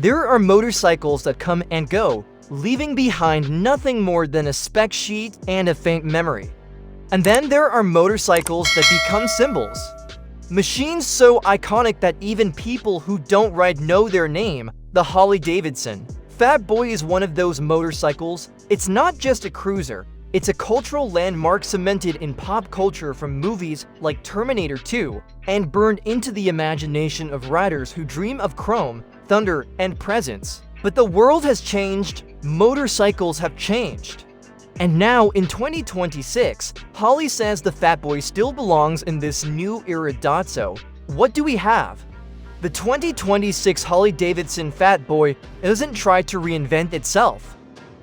There are motorcycles that come and go, leaving behind nothing more than a spec sheet and a faint memory. And then there are motorcycles that become symbols. Machines so iconic that even people who don't ride know their name, the Harley-Davidson. Fat Boy is one of those motorcycles. It's not just a cruiser, it's a cultural landmark cemented in pop culture from movies like Terminator 2 and burned into the imagination of riders who dream of chrome, thunder, and presence. But the world has changed, motorcycles have changed. And now, in 2026, Harley says the Fat Boy still belongs in this new era. So, what do we have? The 2026 Harley-Davidson Fat Boy doesn't try to reinvent itself.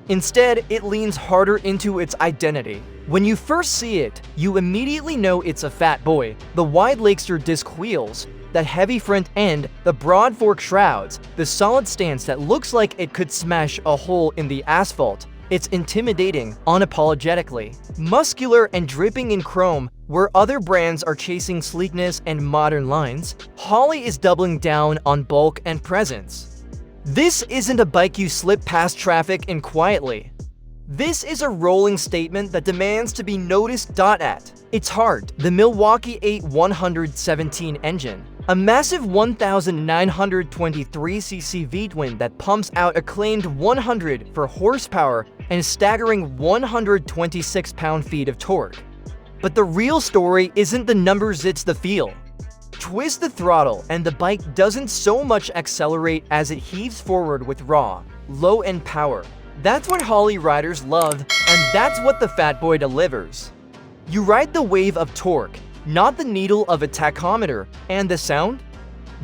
Instead, it leans harder into its identity. When you first see it, you immediately know it's a Fat Boy. The wide Lakester disc wheels, that heavy front end, the broad fork shrouds, the solid stance that looks like it could smash a hole in the asphalt. It's intimidating, unapologetically. Muscular and dripping in chrome, where other brands are chasing sleekness and modern lines, Harley is doubling down on bulk and presence. This isn't a bike you slip past traffic in quietly. This is a rolling statement that demands to be noticed. At its heart, the Milwaukee-Eight 117 engine, a massive 1,923cc V-twin that pumps out acclaimed 104 horsepower and a staggering 126 pound-feet of torque. But the real story isn't the numbers, it's the feel. Twist the throttle and the bike doesn't so much accelerate as it heaves forward with raw, low-end power. That's what Harley riders love, and that's what the Fat Boy delivers. You ride the wave of torque, not the needle of a tachometer. And the sound?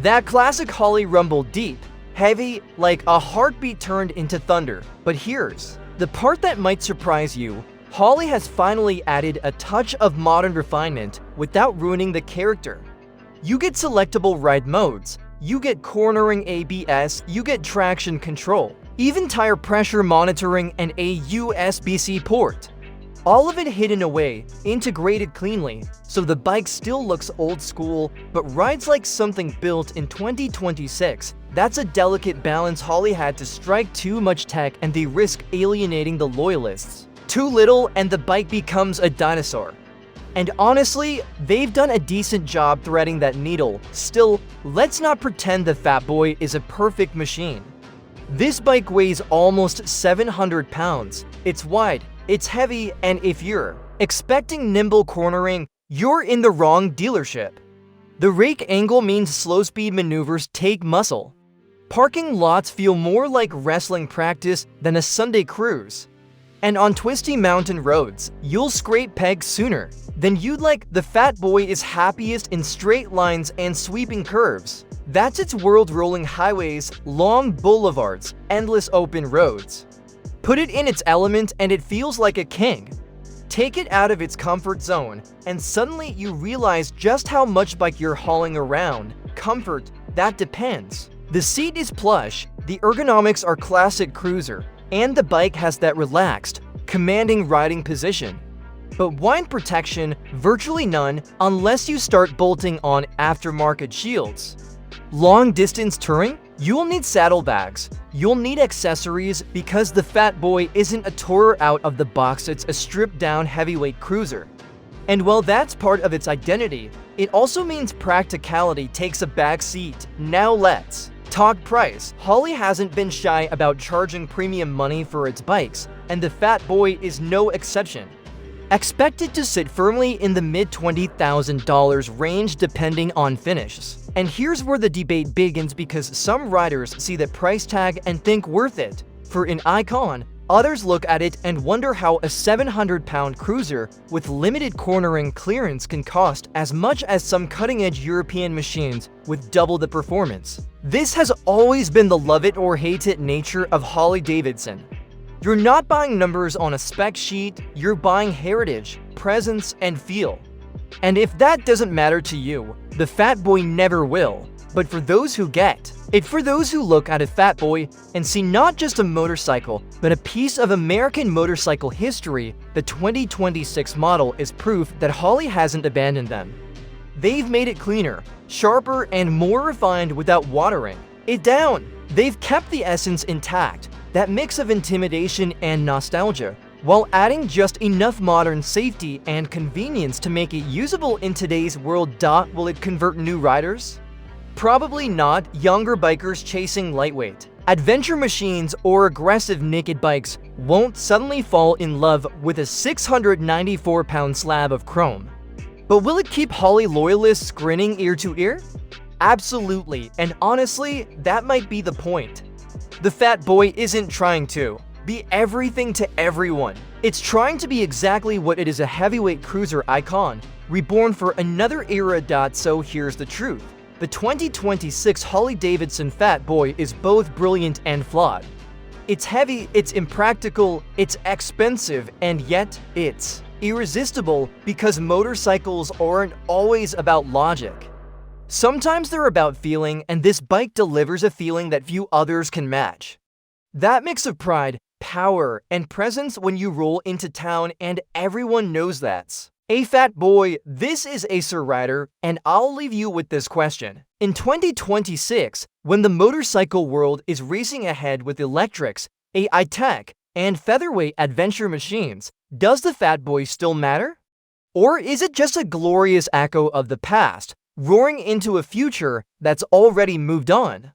That classic Harley rumble, deep, heavy, like a heartbeat turned into thunder. But here's the part that might surprise you. Harley has finally added a touch of modern refinement without ruining the character. You get selectable ride modes, you get cornering ABS, you get traction control, even tire pressure monitoring and a USB-C port. All of it hidden away, integrated cleanly, so the bike still looks old school, but rides like something built in 2026. That's a delicate balance Harley had to strike. Too much tech and they risk alienating the loyalists. Too little and the bike becomes a dinosaur. And honestly, they've done a decent job threading that needle. Still, let's not pretend the Fat Boy is a perfect machine. This bike weighs almost 700 pounds. It's wide, it's heavy, and if you're expecting nimble cornering, you're in the wrong dealership. The rake angle means slow-speed maneuvers take muscle. Parking lots feel more like wrestling practice than a Sunday cruise. And on twisty mountain roads, you'll scrape pegs sooner than you'd like. The Fat Boy is happiest in straight lines and sweeping curves. That's its world: rolling highways, long boulevards, endless open roads. Put it in its element and it feels like a king. Take it out of its comfort zone, and suddenly you realize just how much bike you're hauling around. Comfort, that depends. The seat is plush, the ergonomics are classic cruiser, and the bike has that relaxed, commanding riding position. But wind protection, virtually none unless you start bolting on aftermarket shields. Long-distance touring? You'll need saddlebags. You'll need accessories because the Fat Boy isn't a tourer out of the box, it's a stripped-down heavyweight cruiser. And while that's part of its identity, it also means practicality takes a back seat. Now let's talk price. Harley hasn't been shy about charging premium money for its bikes, and the Fat Boy is no exception. Expected to sit firmly in the mid-$20,000 range depending on finishes. And here's where the debate begins, because some riders see that price tag and think worth it for an icon. Others look at it and wonder how a 700-pound cruiser with limited cornering clearance can cost as much as some cutting-edge European machines with double the performance. This has always been the love it or hate it nature of Harley-Davidson. You're not buying numbers on a spec sheet, you're buying heritage, presence, and feel. And if that doesn't matter to you, the Fat Boy never will. But for those who get it, for those who look at a Fat Boy and see not just a motorcycle, but a piece of American motorcycle history, the 2026 model is proof that Harley hasn't abandoned them. They've made it cleaner, sharper, and more refined without watering it down. They've kept the essence intact, that mix of intimidation and nostalgia, while adding just enough modern safety and convenience to make it usable in today's world. Will it convert new riders? Probably not. Younger bikers chasing lightweight adventure machines or aggressive naked bikes won't suddenly fall in love with a 694-pound slab of chrome. But will it keep Harley loyalists grinning ear to ear? Absolutely, and honestly, that might be the point. The Fat Boy isn't trying to be everything to everyone. It's trying to be exactly what it is: a heavyweight cruiser icon, reborn for another era. So here's the truth. The 2026 Harley-Davidson Fat Boy is both brilliant and flawed. It's heavy, it's impractical, it's expensive, and yet it's irresistible because motorcycles aren't always about logic. Sometimes they're about feeling, and this bike delivers a feeling that few others can match. That mix of pride, power, and presence when you roll into town, and everyone knows that's a Fat Boy. This is Acer Rider, and I'll leave you with this question. In 2026, when the motorcycle world is racing ahead with electrics, AI tech, and featherweight adventure machines, does the Fat Boy still matter? Or is it just a glorious echo of the past, roaring into a future that's already moved on?